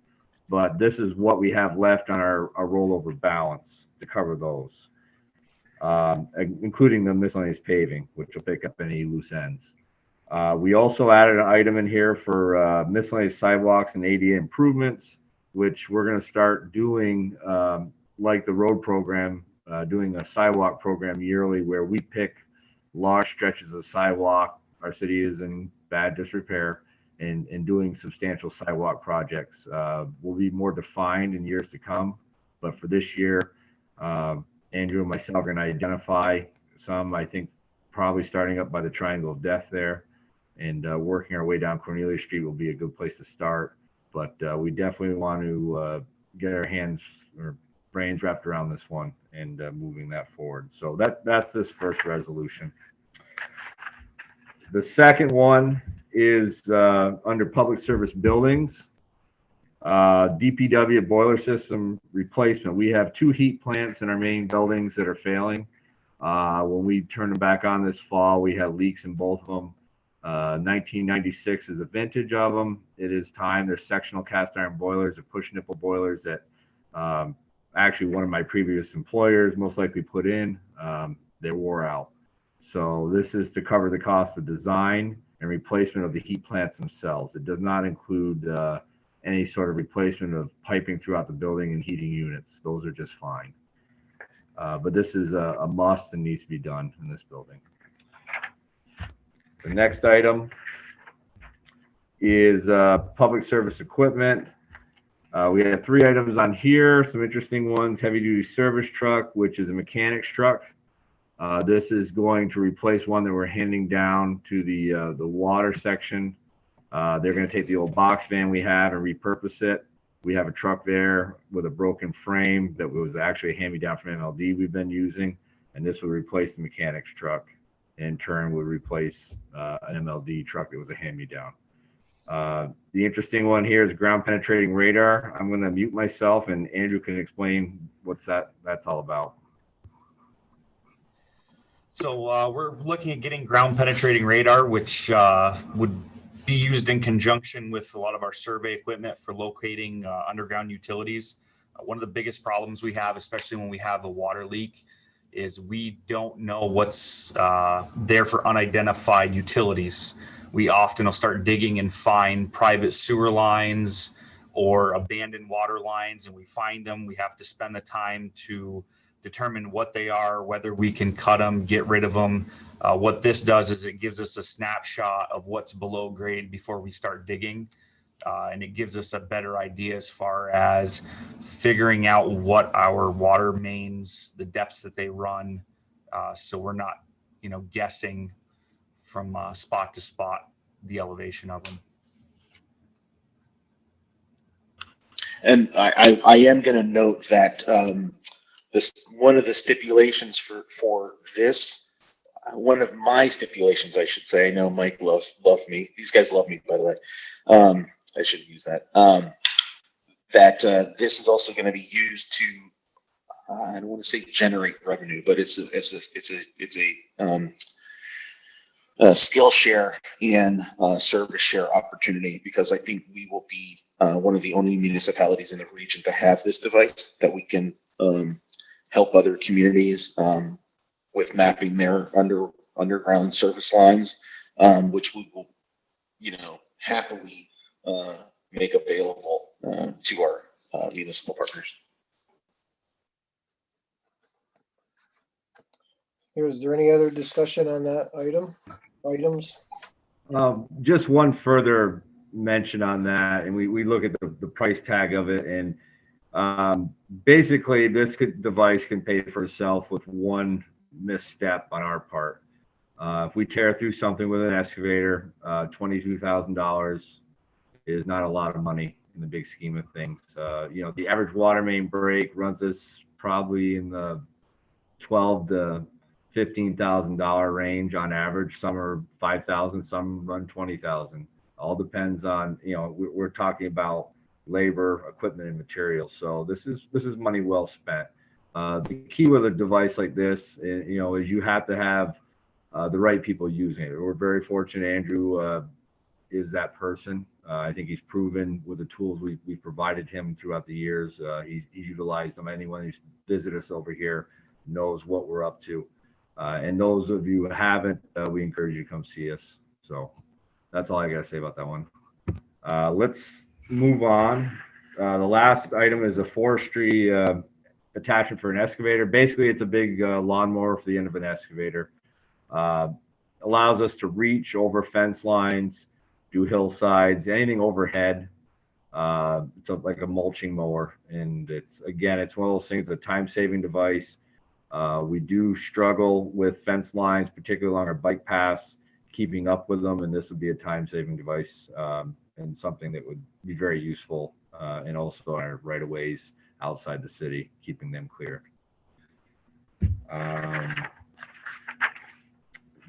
Speaker 7: But this is what we have left on our rollover balance to cover those. Including the miscellaneous paving, which will pick up any loose ends. We also added an item in here for miscellaneous sidewalks and ADA improvements, which we're going to start doing like the road program, doing a sidewalk program yearly where we pick large stretches of sidewalk. Our city is in bad disrepair and doing substantial sidewalk projects. Will be more defined in years to come, but for this year, Andrew and myself are going to identify some, I think, probably starting up by the Triangle of Death there and working our way down Cornelia Street will be a good place to start. But we definitely want to get our hands or brains wrapped around this one and moving that forward. So that's this first resolution. The second one is under public service buildings. DPW boiler system replacement. We have 2 heat plants in our main buildings that are failing. When we turn them back on this fall, we had leaks in both of them. 1996 is a vintage of them. It is time. They're sectional cast iron boilers or push nipple boilers that actually one of my previous employers most likely put in. They wore out. So this is to cover the cost of design and replacement of the heat plants themselves. It does not include any sort of replacement of piping throughout the building and heating units. Those are just fine. But this is a must and needs to be done in this building. The next item is public service equipment. We have 3 items on here, some interesting ones. Heavy duty service truck, which is a mechanic's truck. This is going to replace one that we're handing down to the water section. They're going to take the old box van we have and repurpose it. We have a truck there with a broken frame that was actually a hand-me-down from MLD we've been using, and this will replace the mechanic's truck. In turn, would replace an MLD truck that was a hand-me-down. The interesting one here is ground penetrating radar. I'm going to mute myself, and Andrew can explain what's that's all about.
Speaker 9: So we're looking at getting ground penetrating radar, which would be used in conjunction with a lot of our survey equipment for locating underground utilities. One of the biggest problems we have, especially when we have a water leak, is we don't know what's there for unidentified utilities. We often will start digging and find private sewer lines or abandoned water lines, and we find them. We have to spend the time to determine what they are, whether we can cut them, get rid of them. What this does is it gives us a snapshot of what's below grade before we start digging. And it gives us a better idea as far as figuring out what our water mains, the depths that they run. So we're not, guessing from spot to spot the elevation of them.
Speaker 2: And I am going to note that one of the stipulations for this, one of my stipulations, I should say. I know Mike loves me. These guys love me, by the way. I should use that. That this is also going to be used to I don't want to say generate revenue, but it's a skill share and service share opportunity, because I think we will be one of the only municipalities in the region to have this device that we can help other communities with mapping their underground service lines, which we will, happily make available to our municipal partners.
Speaker 1: Is there any other discussion on that items?
Speaker 7: Just one further mention on that, and we look at the price tag of it, and basically this device can pay for itself with one misstep on our part. If we tear through something with an excavator, $22,000 is not a lot of money in the big scheme of things. The average water main break runs us probably in the $12,000 to $15,000 range on average. Some are $5,000, some run $20,000. All depends on, we're talking about labor, equipment, and materials. So this is money well spent. The key with a device like this, is you have to have the right people using it. We're very fortunate Andrew is that person. I think he's proven with the tools we've provided him throughout the years. He's utilized them. Anyone who's visited us over here knows what we're up to. And those of you who haven't, we encourage you to come see us. So that's all I got to say about that one. Let's move on. The last item is a forestry attachment for an excavator. Basically, it's a big lawnmower for the end of an excavator. Allows us to reach over fence lines, do hillsides, anything overhead. It's like a mulching mower. And it's one of those things, a time-saving device. We do struggle with fence lines, particularly along our bike paths, keeping up with them, and this would be a time-saving device and something that would be very useful, and also our right-of-ways outside the city, keeping them clear.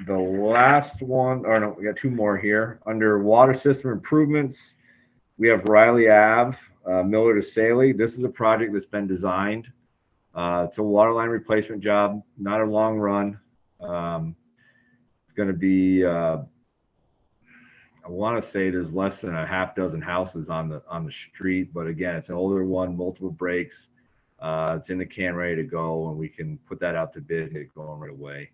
Speaker 7: The last one, or no, we got two more here. Under water system improvements, we have Riley Ave, Miller to Saley. This is a project that's been designed. It's a water line replacement job, not a long run. It's going to be, I want to say there's less than a half dozen houses on the street, but again, it's an older one, multiple breaks. It's in the can, ready to go, and we can put that out to bid and get it going right away.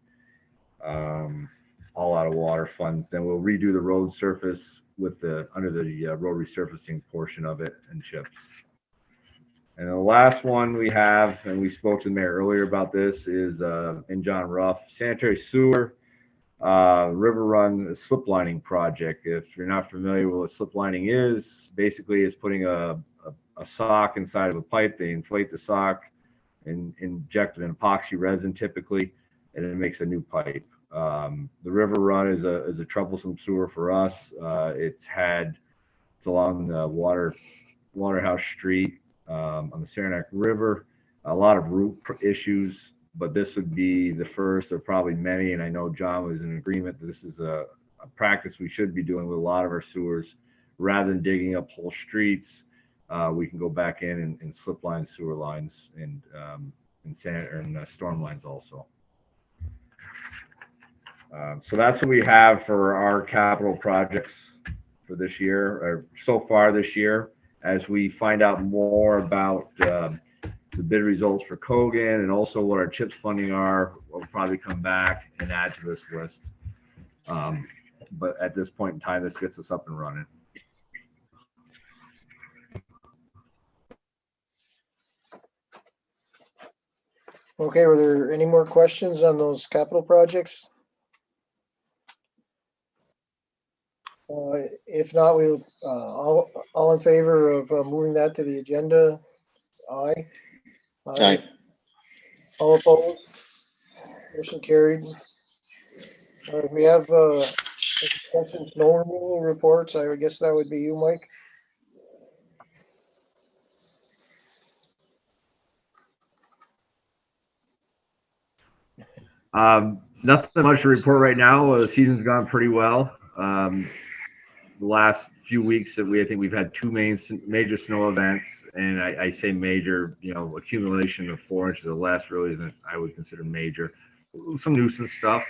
Speaker 7: All out of water funds. Then we'll redo the road surface with under the road resurfacing portion of it and chips. And the last one we have, and we spoke to the mayor earlier about this, is in John Ruff, sanitary sewer river run slip lining project. If you're not familiar with what slip lining is, basically it's putting a sock inside of a pipe. They inflate the sock and inject an epoxy resin typically, and it makes a new pipe. The river run is a troublesome sewer for us. It's along the Waterhouse Street on the Saranac River. A lot of root issues, but this would be the first of probably many. And I know John was in agreement that this is a practice we should be doing with a lot of our sewers. Rather than digging up whole streets, we can go back in and slip line sewer lines and storm lines also. So that's what we have for our capital projects for this year, or so far this year. As we find out more about the bid results for Kogan and also what our CHIPS funding are, we'll probably come back and add to this list. But at this point in time, this gets us up and running.
Speaker 1: Okay, were there any more questions on those capital projects? If not, we'll all in favor of moving that to the agenda? Aye.
Speaker 2: Aye.
Speaker 1: All opposed? Motion carried. All right, we have snow removal reports. I guess that would be you, Mike.
Speaker 7: Nothing much to report right now. The season's gone pretty well. The last few weeks that I think we've had two major snow events, and I say major, accumulation of 4 inches or less really isn't, I would consider major. Some nuisance stuff.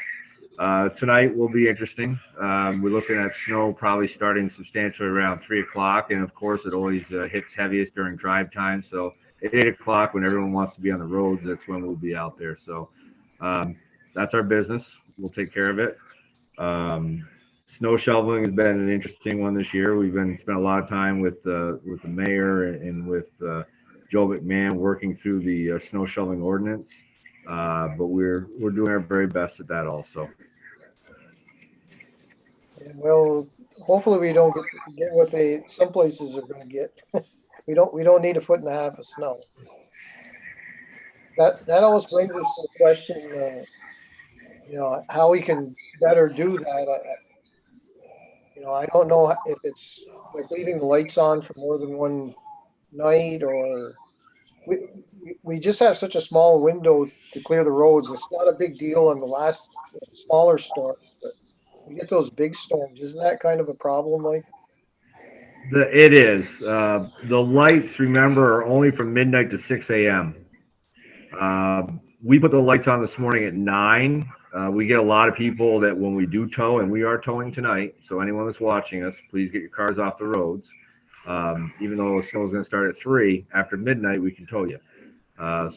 Speaker 7: Tonight will be interesting. We're looking at snow probably starting substantially around 3 o'clock. And of course, it always hits heaviest during drive time. So at 8 o'clock, when everyone wants to be on the roads, that's when we'll be out there. So that's our business. We'll take care of it. Snow shoveling has been an interesting one this year. We've spent a lot of time with the mayor and with Joe McMahon working through the snow shoveling ordinance. But we're doing our very best at that also.
Speaker 1: And well, hopefully we don't get what some places are going to get. We don't need 1.5 feet of snow. That always brings us to the question, how we can better do that. I don't know if it's like leaving the lights on for more than one night, or we just have such a small window to clear the roads. It's not a big deal on the last smaller storms, but we get those big storms. Isn't that kind of a problem, Mike?
Speaker 7: It is. The lights, remember, are only from midnight to 6 a.m. We put the lights on this morning at 9. We get a lot of people that when we do tow, and we are towing tonight, so anyone that's watching us, please get your cars off the roads. Even though the snow is going to start at 3, after midnight, we can tow you.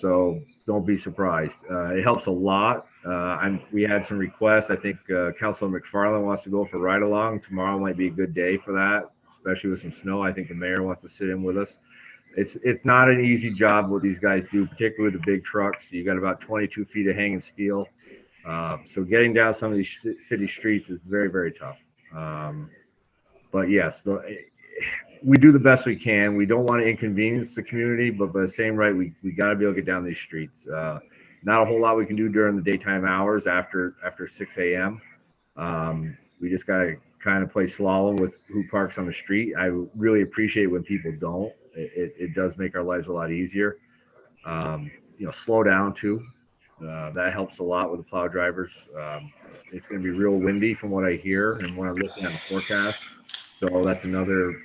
Speaker 7: So don't be surprised. It helps a lot. We had some requests. I think Councilor McFarland wants to go for ride along. Tomorrow might be a good day for that, especially with some snow. I think the mayor wants to sit in with us. It's not an easy job what these guys do, particularly the big trucks. You got about 22 feet of hanging steel. So getting down some of these city streets is very, very tough. But yes, we do the best we can. We don't want to inconvenience the community, but by the same right, we got to be able to get down these streets. Not a whole lot we can do during the daytime hours after 6 a.m. We just got to kind of play slalom with who parks on the street. I really appreciate when people don't. It does make our lives a lot easier. Slow down too. That helps a lot with the plow drivers. It's going to be real windy from what I hear and when I'm looking at the forecast. So that's another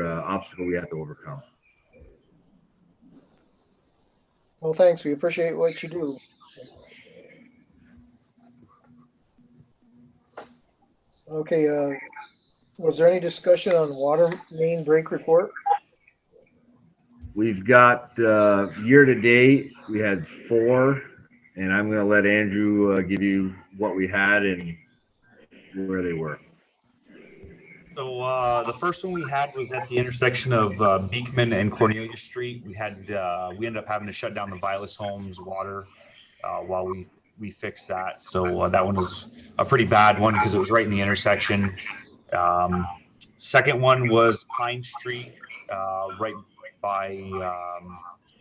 Speaker 7: obstacle we have to overcome.
Speaker 1: Well, thanks. We appreciate what you do. Okay. Was there any discussion on water main break report?
Speaker 7: We've got year to date, we had 4, and I'm going to let Andrew give you what we had and where they were.
Speaker 9: So the first one we had was at the intersection of Beekman and Cornelia Street. We ended up having to shut down the Vilas Homes water while we fixed that. So that one was a pretty bad one because it was right in the intersection. Second one was Pine Street, right by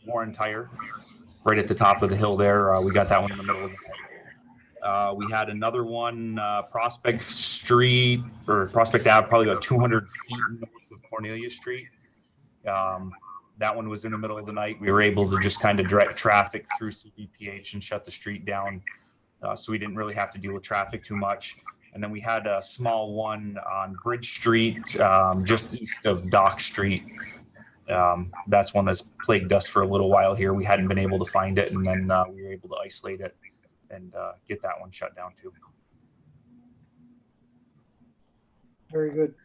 Speaker 9: Warren Tire, right at the top of the hill there. We got that one in the middle of the night. We had another one, Prospect Street or Prospect Ave, probably about 200 feet north of Cornelia Street. That one was in the middle of the night. We were able to just kind of direct traffic through CDPH and shut the street down. So we didn't really have to deal with traffic too much. And then we had a small one on Bridge Street, just east of Dock Street. That's one that's plagued us for a little while here. We hadn't been able to find it, and then we were able to isolate it and get that one shut down too.
Speaker 1: Very good.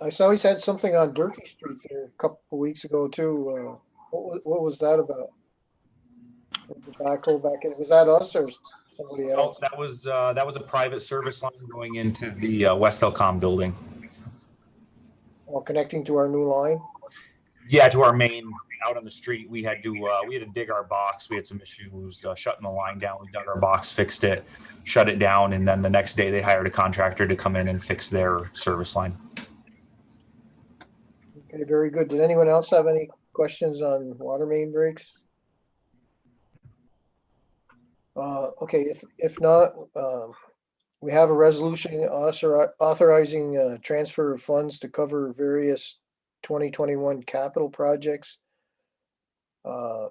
Speaker 1: I saw he's had something on Durkee Street there a couple of weeks ago too. What was that about? The backhoe back in. Was that us or somebody else?
Speaker 9: Oh, that was a private service line going into the West Elcom building.
Speaker 1: Well, connecting to our new line.
Speaker 9: Yeah, to our main out on the street. We had to dig our box. We had some issues shutting the line down. We dug our box, fixed it, shut it down, and then the next day they hired a contractor to come in and fix their service line.
Speaker 1: Okay, very good. Did anyone else have any questions on water main breaks? Okay, if not, we have a resolution authorizing transfer of funds to cover various 2021 capital projects. I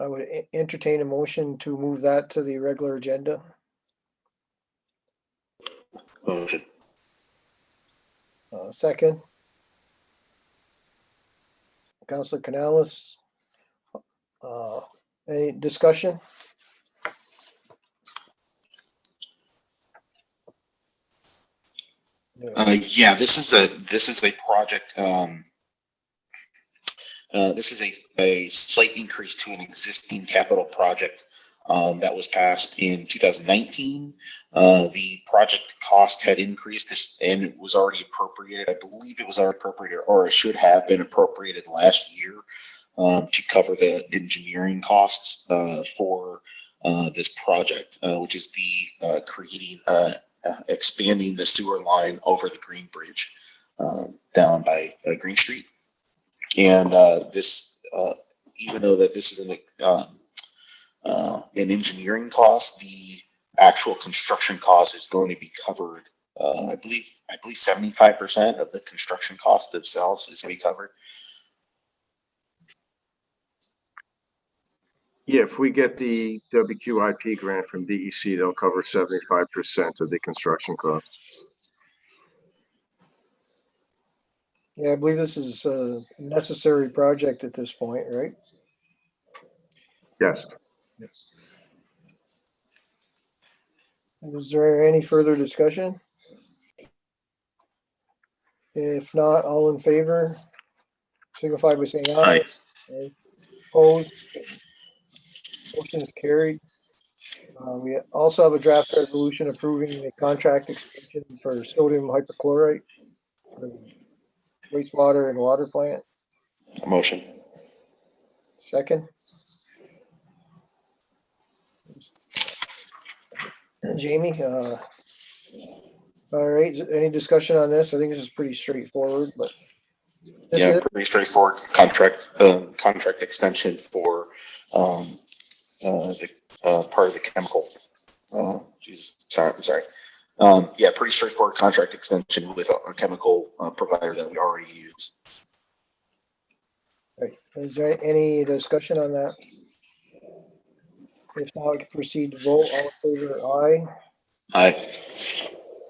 Speaker 1: would entertain a motion to move that to the regular agenda.
Speaker 2: Motion.
Speaker 1: Second. Councilor Canales. Any discussion?
Speaker 2: Yeah, this is a project. This is a slight increase to an existing capital project that was passed in 2019. The project cost had increased and it was already appropriated. I believe it was already appropriated, or it should have been appropriated last year to cover the engineering costs for this project, which is the expanding the sewer line over the Green Bridge down by Green Street. And this, even though that this is an engineering cost, the actual construction cost is going to be covered. I believe 75% of the construction cost themselves is going to be covered.
Speaker 10: Yeah, if we get the WQIP grant from DEC, they'll cover 75% of the construction costs.
Speaker 1: Yeah, I believe this is a necessary project at this point, right?
Speaker 10: Yes.
Speaker 1: Is there any further discussion? If not, all in favor, signify by saying aye. Aye. Opposed? Motion is carried. We also have a draft resolution approving the contract extension for sodium hypochlorite for the wastewater and water plant.
Speaker 2: Motion.
Speaker 1: Second. Jamie, all right, any discussion on this? I think this is pretty straightforward, but.
Speaker 2: Yeah, pretty straightforward contract extension for the part of the chemical. I'm sorry. Yeah, pretty straightforward contract extension with a chemical provider that we already use.
Speaker 1: Right. Is there any discussion on that? If not, I can proceed to vote. All in favor, aye.
Speaker 2: Aye.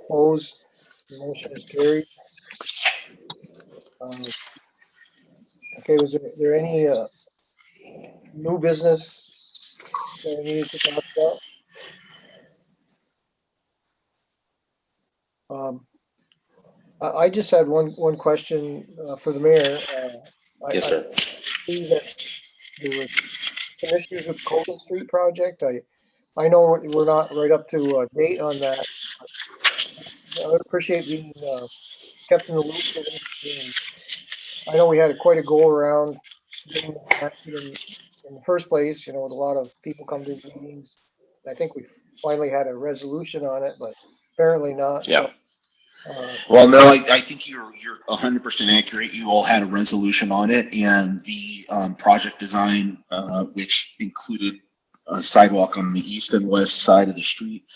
Speaker 1: Opposed? The motion is carried. Okay, was there any new business that I needed to talk about? I just had one question for the mayor.
Speaker 2: Yes, sir.
Speaker 1: I see that there was some issues with the Colton Street project. I know we're not right up to date on that. I would appreciate being kept in the loop. I know we had quite a go around getting in the first place, with a lot of people come to meetings. I think we finally had a resolution on it, but apparently not.
Speaker 2: Yeah.
Speaker 1: So,
Speaker 2: well, no, I think you're 100% accurate. You all had a resolution on it, and the project design, which included a sidewalk on the east and west side of the street,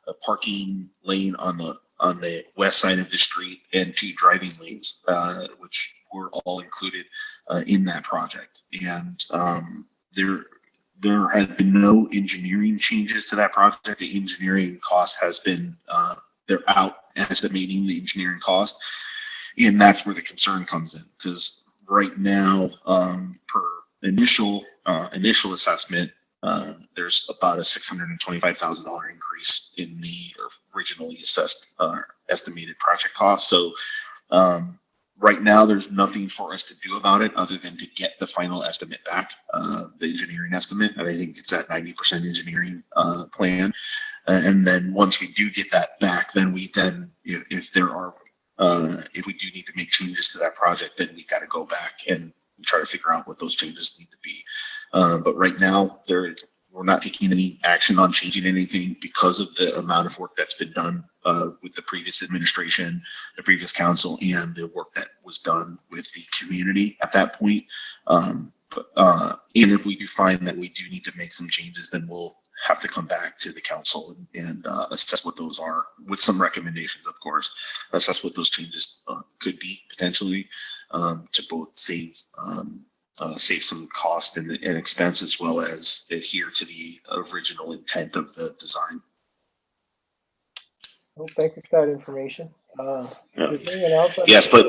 Speaker 2: a parking lane on the west side of the street, and 2 driving lanes, which were all included in that project. And there had been no engineering changes to that project. The engineering cost has been they're out estimating the engineering cost, and that's where the concern comes in, because right now, per initial assessment, there's about a $625,000 increase in the originally assessed estimated project cost. So right now, there's nothing for us to do about it other than to get the final estimate back, the engineering estimate, and I think it's at 90% engineering plan. And then once we do get that back, then if we do need to make changes to that project, then we got to go back and try to figure out what those changes need to be. But right now, we're not taking any action on changing anything because of the amount of work that's been done with the previous administration, the previous council, and the work that was done with the community at that point. And if we do find that we do need to make some changes, then we'll have to come back to the council and assess what those are, with some recommendations, of course, assess what those changes could be potentially to both save some cost and expense, as well as adhere to the original intent of the design.
Speaker 1: Well, thank you for that information.
Speaker 2: Yeah.
Speaker 1: Is there anyone else?
Speaker 2: Yes, but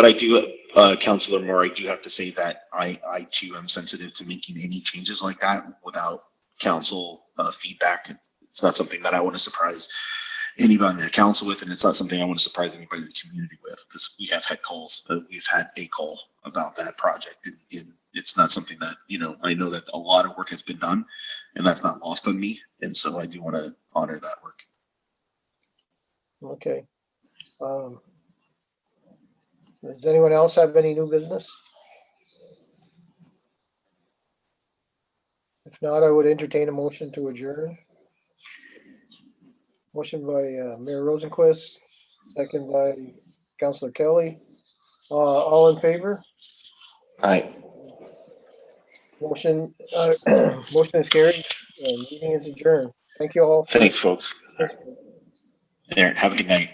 Speaker 2: I do Councilor Moore, I do have to say that I too am sensitive to making any changes like that without council feedback. It's not something that I want to surprise anybody in the council with, and it's not something I want to surprise anybody in the community with, because we have had calls. We've had a call about that project, and it's not something that, you know, I know that a lot of work has been done, and that's not lost on me, and so I do want to honor that work.
Speaker 1: Okay. Does anyone else have any new business? If not, I would entertain a motion to adjourn. Motion by Mayor Rosenquist, second by Councilor Kelly. All in favor?
Speaker 2: Aye.
Speaker 1: Motion is carried. Meeting is adjourned. Thank you all.
Speaker 2: Thanks, folks. Aaron, have a good night.